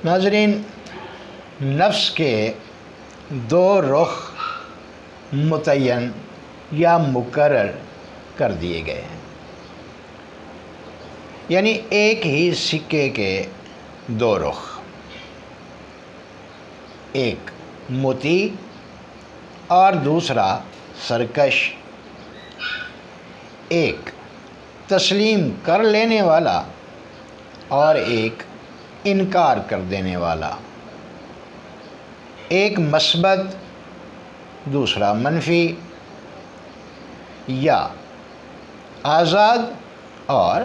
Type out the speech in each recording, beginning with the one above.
ناظرین، نفس کے دو رخ متعین یا مقرر کر دیے گئے ہیں، یعنی ایک ہی سکے کے دو رخ، ایک مطیع اور دوسرا سرکش، ایک تسلیم کر لینے والا اور ایک انکار کر دینے والا، ایک مثبت دوسرا منفی، یا آزاد اور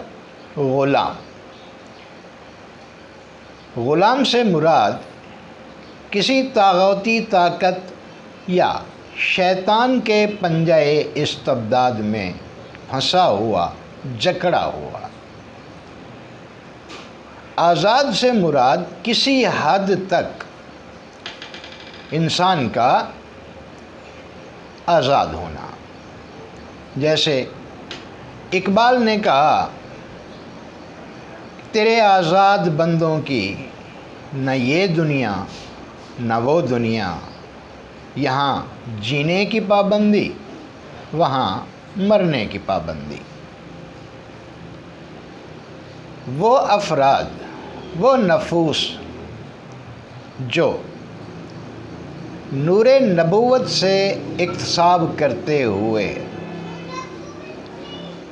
غلام۔ غلام سے مراد کسی طاغوتی طاقت یا شیطان کے پنجہ استبداد میں پھنسا ہوا، جکڑا ہوا۔ آزاد سے مراد کسی حد تک انسان کا آزاد ہونا۔ جیسے اقبال نے کہا، تیرے آزاد بندوں کی نہ یہ دنیا نہ وہ دنیا، یہاں جینے کی پابندی وہاں مرنے کی پابندی۔ وہ افراد، وہ نفوس جو نور نبوت سے اکتساب کرتے ہوئے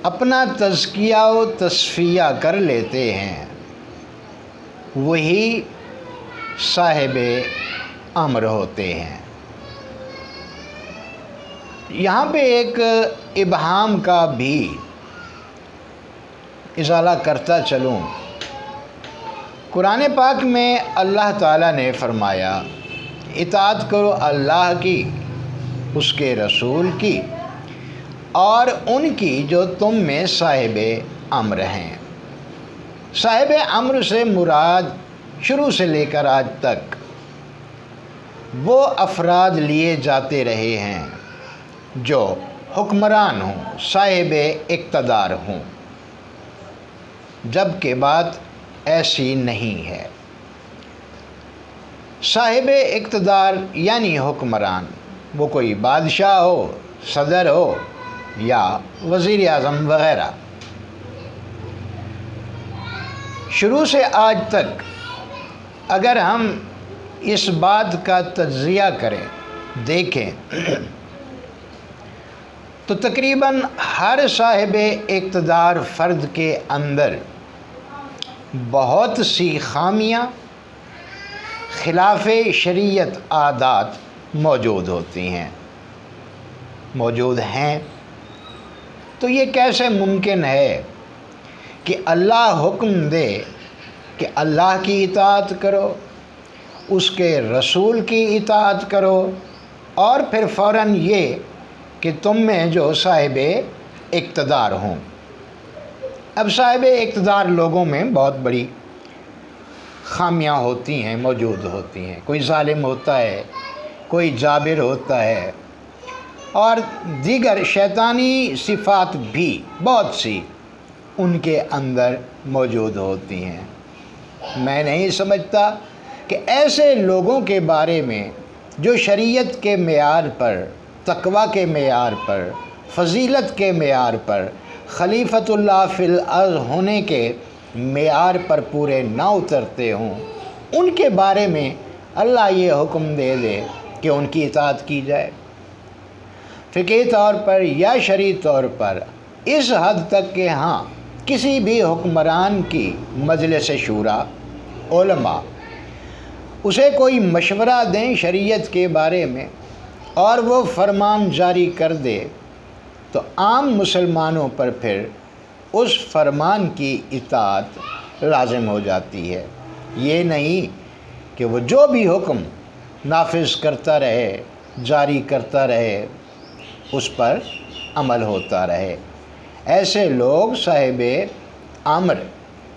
اپنا تزکیہ و تصفیہ کر لیتے ہیں، وہی صاحب امر ہوتے ہیں۔ یہاں پہ ایک ابہام کا بھی ازالہ کرتا چلوں۔ قرآن پاک میں اللہ تعالیٰ نے فرمایا، اطاعت کرو اللہ کی، اس کے رسول کی اور ان کی جو تم میں صاحب امر ہیں۔ صاحب امر سے مراد شروع سے لے کر آج تک وہ افراد لیے جاتے رہے ہیں جو حکمران ہوں، صاحب اقتدار ہوں، جب کہ بات ایسی نہیں ہے۔ صاحب اقتدار یعنی حکمران، وہ کوئی بادشاہ ہو، صدر ہو یا وزیر اعظم وغیرہ۔ شروع سے آج تک اگر ہم اس بات کا تجزیہ کریں، دیکھیں تو تقریباً ہر صاحب اقتدار فرد کے اندر بہت سی خامیاں، خلاف شریعت عادات موجود ہوتی ہیں، موجود ہیں۔ تو یہ کیسے ممکن ہے کہ اللہ حکم دے کہ اللہ کی اطاعت کرو، اس کے رسول کی اطاعت کرو، اور پھر فوراً یہ کہ تم میں جو صاحب اقتدار ہوں۔ اب صاحب اقتدار لوگوں میں بہت بڑی خامیاں ہوتی ہیں، موجود ہوتی ہیں۔ کوئی ظالم ہوتا ہے، کوئی جابر ہوتا ہے، اور دیگر شیطانی صفات بھی بہت سی ان کے اندر موجود ہوتی ہیں۔ میں نہیں سمجھتا کہ ایسے لوگوں کے بارے میں جو شریعت کے معیار پر، تقویٰ کے معیار پر، فضیلت کے معیار پر، خلیفۃ اللہ فی الارض ہونے کے معیار پر پورے نہ اترتے ہوں، ان کے بارے میں اللہ یہ حکم دے دے کہ ان کی اطاعت کی جائے۔ فقہی طور پر یا شرعی طور پر اس حد تک کہ ہاں کسی بھی حکمران کی مجلس شورا، علماء اسے کوئی مشورہ دیں شریعت کے بارے میں اور وہ فرمان جاری کر دے، تو عام مسلمانوں پر پھر اس فرمان کی اطاعت لازم ہو جاتی ہے۔ یہ نہیں کہ وہ جو بھی حکم نافذ کرتا رہے، جاری کرتا رہے، اس پر عمل ہوتا رہے۔ ایسے لوگ صاحب امر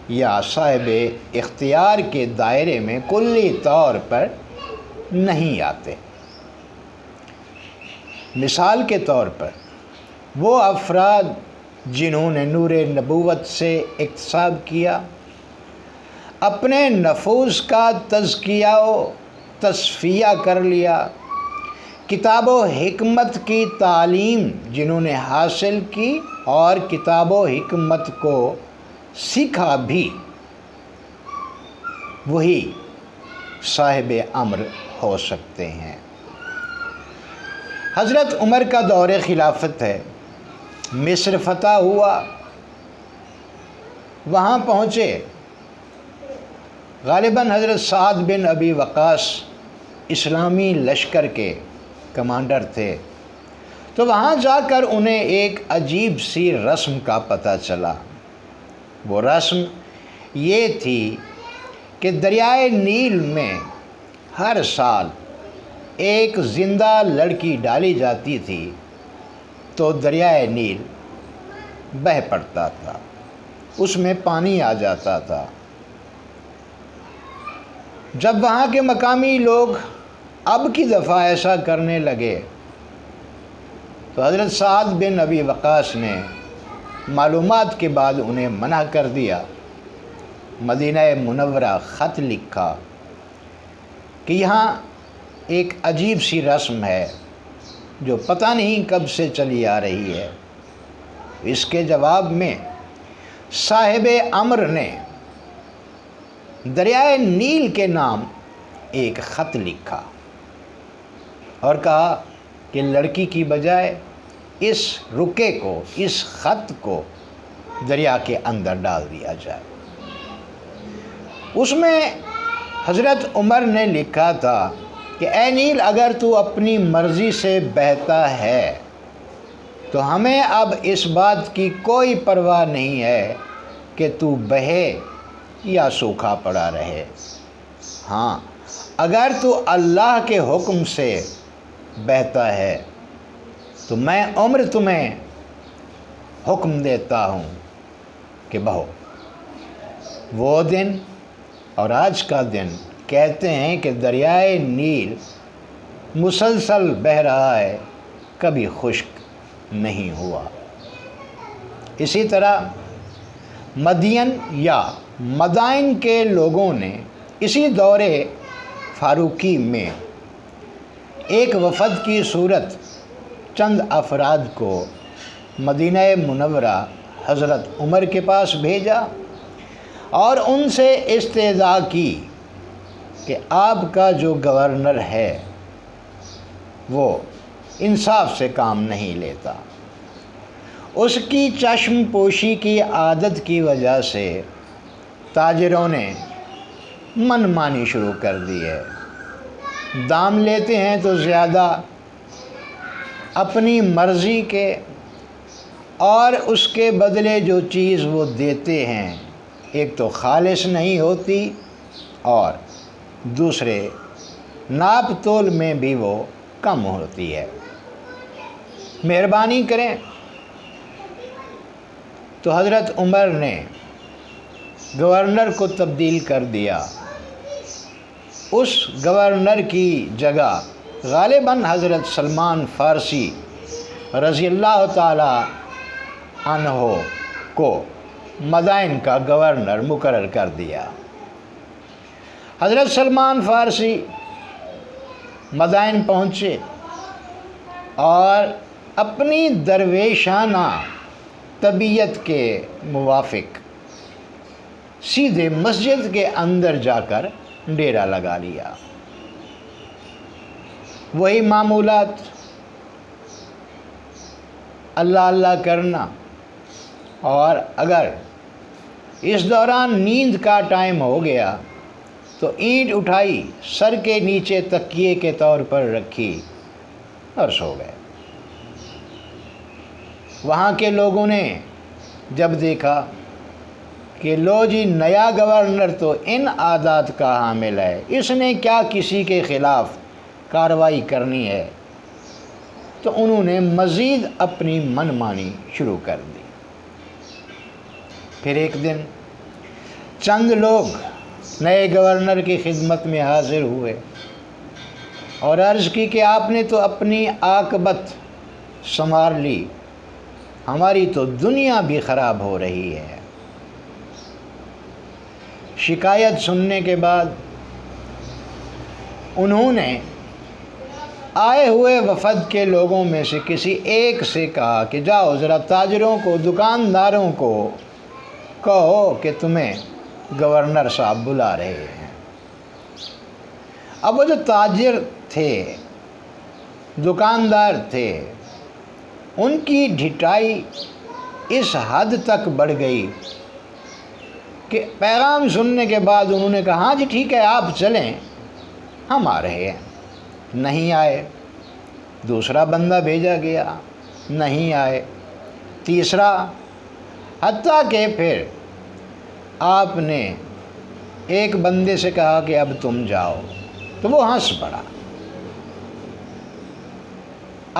یا صاحب اختیار کے دائرے میں کلی طور پر نہیں آتے۔ مثال کے طور پر وہ افراد جنہوں نے نور نبوت سے اکتساب کیا، اپنے نفوس کا تزکیہ و تصفیہ کر لیا، کتاب و حکمت کی تعلیم جنہوں نے حاصل کی اور کتاب و حکمت کو سیکھا بھی، وہی صاحب امر ہو سکتے ہیں۔ حضرت عمر کا دور خلافت ہے، مصر فتح ہوا، وہاں پہنچے، غالباً حضرت سعد بن ابی وقاص اسلامی لشکر کے کمانڈر تھے، تو وہاں جا کر انہیں ایک عجیب سی رسم کا پتہ چلا۔ وہ رسم یہ تھی کہ دریائے نیل میں ہر سال ایک زندہ لڑکی ڈالی جاتی تھی تو دریائے نیل بہہ پڑتا تھا، اس میں پانی آ جاتا تھا۔ جب وہاں کے مقامی لوگ اب کی دفعہ ایسا کرنے لگے تو حضرت سعد بن ابی وقاص نے معلومات کے بعد انہیں منع کر دیا۔ مدینہ منورہ خط لکھا کہ یہاں ایک عجیب سی رسم ہے جو پتہ نہیں کب سے چلی آ رہی ہے۔ اس کے جواب میں صاحب امر نے دریائے نیل کے نام ایک خط لکھا اور کہا کہ لڑکی کی بجائے اس رکے کو، اس خط کو دریا کے اندر ڈال دیا جائے۔ اس میں حضرت عمر نے لکھا تھا کہ اے نیل، اگر تو اپنی مرضی سے بہتا ہے تو ہمیں اب اس بات کی کوئی پرواہ نہیں ہے کہ تو بہے یا سوکھا پڑا رہے۔ ہاں، اگر تو اللہ کے حکم سے بہتا ہے تو میں عمر تمہیں حکم دیتا ہوں کہ بہو۔ وہ دن اور آج کا دن کہتے ہیں کہ دریائے نیل مسلسل بہہ رہا ہے، کبھی خشک نہیں ہوا۔ اسی طرح مدین یا مدائن کے لوگوں نے اسی دور فاروقی میں ایک وفد کی صورت چند افراد کو مدینہ منورہ حضرت عمر کے پاس بھیجا اور ان سے استدعا کی کہ آپ کا جو گورنر ہے وہ انصاف سے کام نہیں لیتا، اس کی چشم پوشی کی عادت کی وجہ سے تاجروں نے من مانی شروع کر دی ہے، دام لیتے ہیں تو زیادہ اپنی مرضی کے، اور اس کے بدلے جو چیز وہ دیتے ہیں ایک تو خالص نہیں ہوتی اور دوسرے ناپ تول میں بھی وہ کم ہوتی ہے۔ مہربانی کریں۔ تو حضرت عمر نے گورنر کو تبدیل کر دیا، اس گورنر کی جگہ غالباً حضرت سلمان فارسی رضی اللہ تعالی عنہ کو مدائن کا گورنر مقرر کر دیا۔ حضرت سلمان فارسی مدائن پہنچے اور اپنی درویشانہ طبیعت کے موافق سیدھے مسجد کے اندر جا کر ڈیرا لگا لیا۔ وہی معمولات، اللہ اللہ کرنا، اور اگر اس دوران نیند کا ٹائم ہو گیا تو اینٹ اٹھائی، سر کے نیچے تکیے کے طور پر رکھی اور سو گئے۔ وہاں کے لوگوں نے جب دیکھا کہ لو جی نیا گورنر تو ان عادات کا حامل ہے، اس نے کیا کسی کے خلاف کارروائی کرنی ہے، تو انہوں نے مزید اپنی من مانی شروع کر دی۔ پھر ایک دن چند لوگ نئے گورنر کی خدمت میں حاضر ہوئے اور عرض کی کہ آپ نے تو اپنی عاقبت سنوار لی، ہماری تو دنیا بھی خراب ہو رہی ہے۔ شکایت سننے کے بعد انہوں نے آئے ہوئے وفد کے لوگوں میں سے کسی ایک سے کہا کہ جاؤ ذرا تاجروں کو، دکانداروں کو کہو کہ تمہیں گورنر صاحب بلا رہے ہیں۔ اب وہ جو تاجر تھے، دکاندار تھے، ان کی ڈھٹائی اس حد تک بڑھ گئی کہ پیغام سننے کے بعد انہوں نے کہا ہاں جی ٹھیک ہے آپ چلیں، ہم آ رہے ہیں۔ نہیں آئے۔ دوسرا بندہ بھیجا گیا، نہیں آئے۔ تیسرا، حتیٰ کہ پھر آپ نے ایک بندے سے کہا کہ اب تم جاؤ، تو وہ ہنس پڑا۔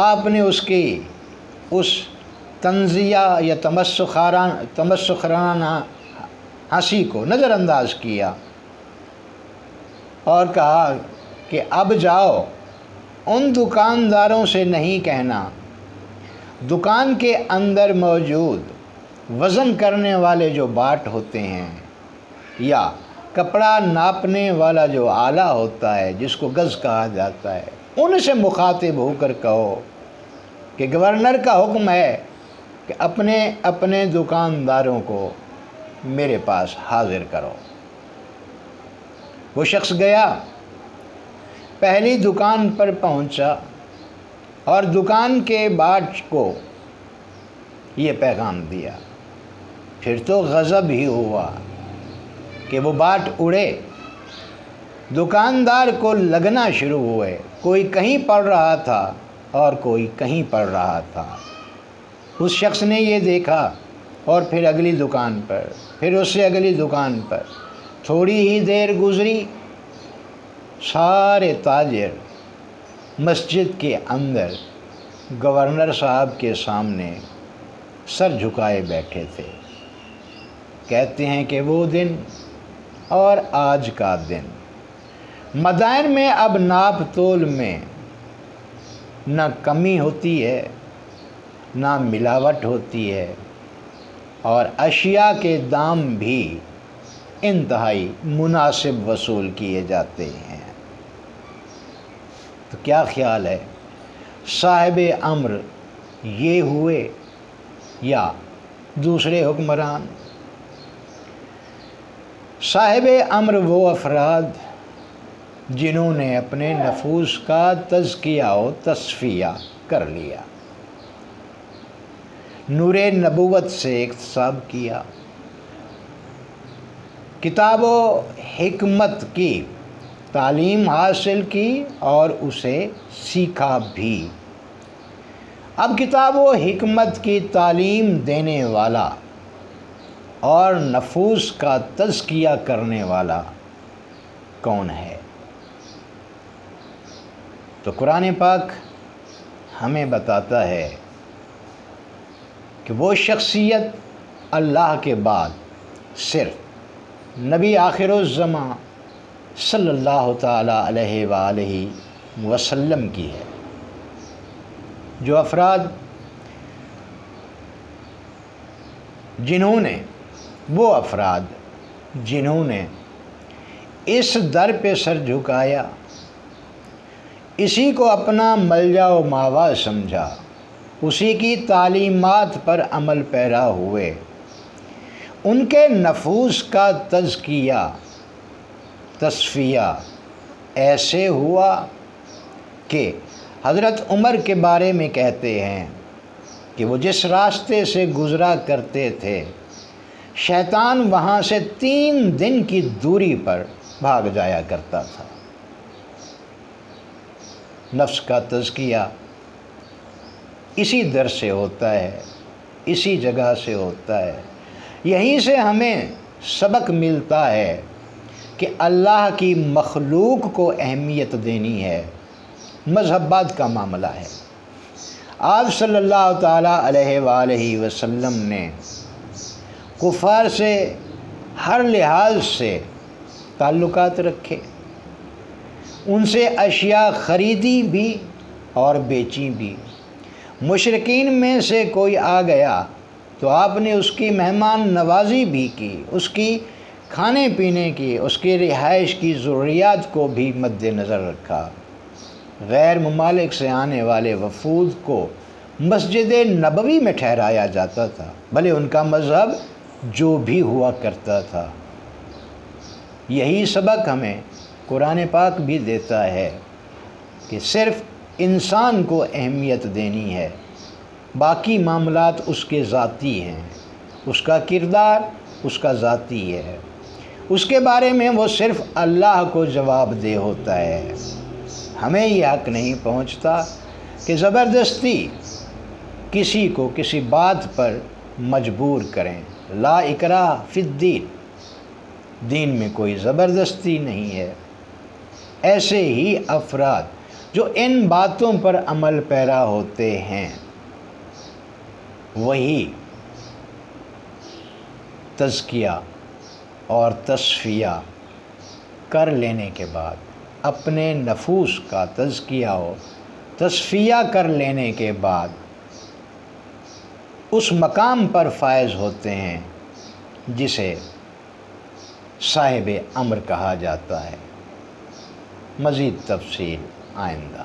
آپ نے اس کی اس طنزیہ یا تمسخرانہ ہنسی کو نظر انداز کیا اور کہا کہ اب جاؤ، ان دکانداروں سے نہیں کہنا دکان کے اندر موجود وزن کرنے والے جو باٹ ہوتے ہیں یا کپڑا ناپنے والا جو آلہ ہوتا ہے جس کو گز کہا جاتا ہے، ان سے مخاطب ہو کر کہو کہ گورنر کا حکم ہے کہ اپنے اپنے دکانداروں کو میرے پاس حاضر کرو۔ وہ شخص گیا، پہلی دکان پر پہنچا اور دکان کے باٹ کو یہ پیغام دیا۔ پھر تو غضب ہی ہوا کہ وہ باٹ اڑے، دکاندار کو لگنا شروع ہوئے، کوئی کہیں پڑ رہا تھا اور کوئی کہیں پڑ رہا تھا۔ اس شخص نے یہ دیکھا اور پھر اگلی دکان پر، پھر اس سے اگلی دکان پر۔ تھوڑی ہی دیر گزری، سارے تاجر مسجد کے اندر گورنر صاحب کے سامنے سر جھکائے بیٹھے تھے۔ کہتے ہیں کہ وہ دن اور آج کا دن مدائن میں اب ناپ تول میں نہ کمی ہوتی ہے، نہ ملاوٹ ہوتی ہے، اور اشیاء کے دام بھی انتہائی مناسب وصول کیے جاتے ہیں۔ تو کیا خیال ہے، صاحب امر یہ ہوئے یا دوسرے حکمران؟ صاحب امر وہ افراد جنہوں نے اپنے نفوس کا تزکیہ و تصفیہ کر لیا، نور نبوت سے اکتساب کیا، کتاب و حکمت کی تعلیم حاصل کی اور اسے سیکھا بھی۔ اب کتاب و حکمت کی تعلیم دینے والا اور نفوس کا تزکیہ کرنے والا کون ہے؟ تو قرآن پاک ہمیں بتاتا ہے کہ وہ شخصیت اللہ کے بعد صرف نبی آخر الزماں صلی اللہ تعالیٰ علیہ وآلہ وسلم کی ہے۔ جو افراد جنہوں نے اس در پہ سر جھکایا، اسی کو اپنا ملجا و ماوا سمجھا، اسی کی تعلیمات پر عمل پیرا ہوئے، ان کے نفوس کا تزکیہ تصفیہ ایسے ہوا کہ حضرت عمر کے بارے میں کہتے ہیں کہ وہ جس راستے سے گزرا کرتے تھے، شیطان وہاں سے 3 دن کی دوری پر بھاگ جایا کرتا تھا۔ نفس کا تزکیہ اسی در سے ہوتا ہے، اسی جگہ سے ہوتا ہے۔ یہیں سے ہمیں سبق ملتا ہے کہ اللہ کی مخلوق کو اہمیت دینی ہے۔ مذہب بعد کا معاملہ ہے۔ آپ صلی اللہ تعالیٰ علیہ وآلہ وسلم نے کفار سے ہر لحاظ سے تعلقات رکھے، ان سے اشیاء خریدی بھی اور بیچی بھی۔ مشرکین میں سے کوئی آ گیا تو آپ نے اس کی مہمان نوازی بھی کی، اس کی کھانے پینے کی، اس کی رہائش کی ضروریات کو بھی مد نظر رکھا۔ غیر ممالک سے آنے والے وفود کو مسجد نبوی میں ٹھہرایا جاتا تھا، بھلے ان کا مذہب جو بھی ہوا کرتا تھا۔ یہی سبق ہمیں قرآن پاک بھی دیتا ہے کہ صرف انسان کو اہمیت دینی ہے، باقی معاملات اس کے ذاتی ہیں، اس کا کردار اس کا ذاتی ہے، اس کے بارے میں وہ صرف اللہ کو جواب دہ ہوتا ہے۔ ہمیں یہ حق نہیں پہنچتا کہ زبردستی کسی کو کسی بات پر مجبور کریں۔ لا اکراہ فی الدین، دین میں کوئی زبردستی نہیں ہے۔ ایسے ہی افراد جو ان باتوں پر عمل پیرا ہوتے ہیں، وہی تزکیہ اور تصفیہ کر لینے کے بعد، اپنے نفوس کا تزکیہ و تصفیہ کر لینے کے بعد اس مقام پر فائز ہوتے ہیں جسے صاحب امر کہا جاتا ہے۔ مزید تفصیل آئندہ۔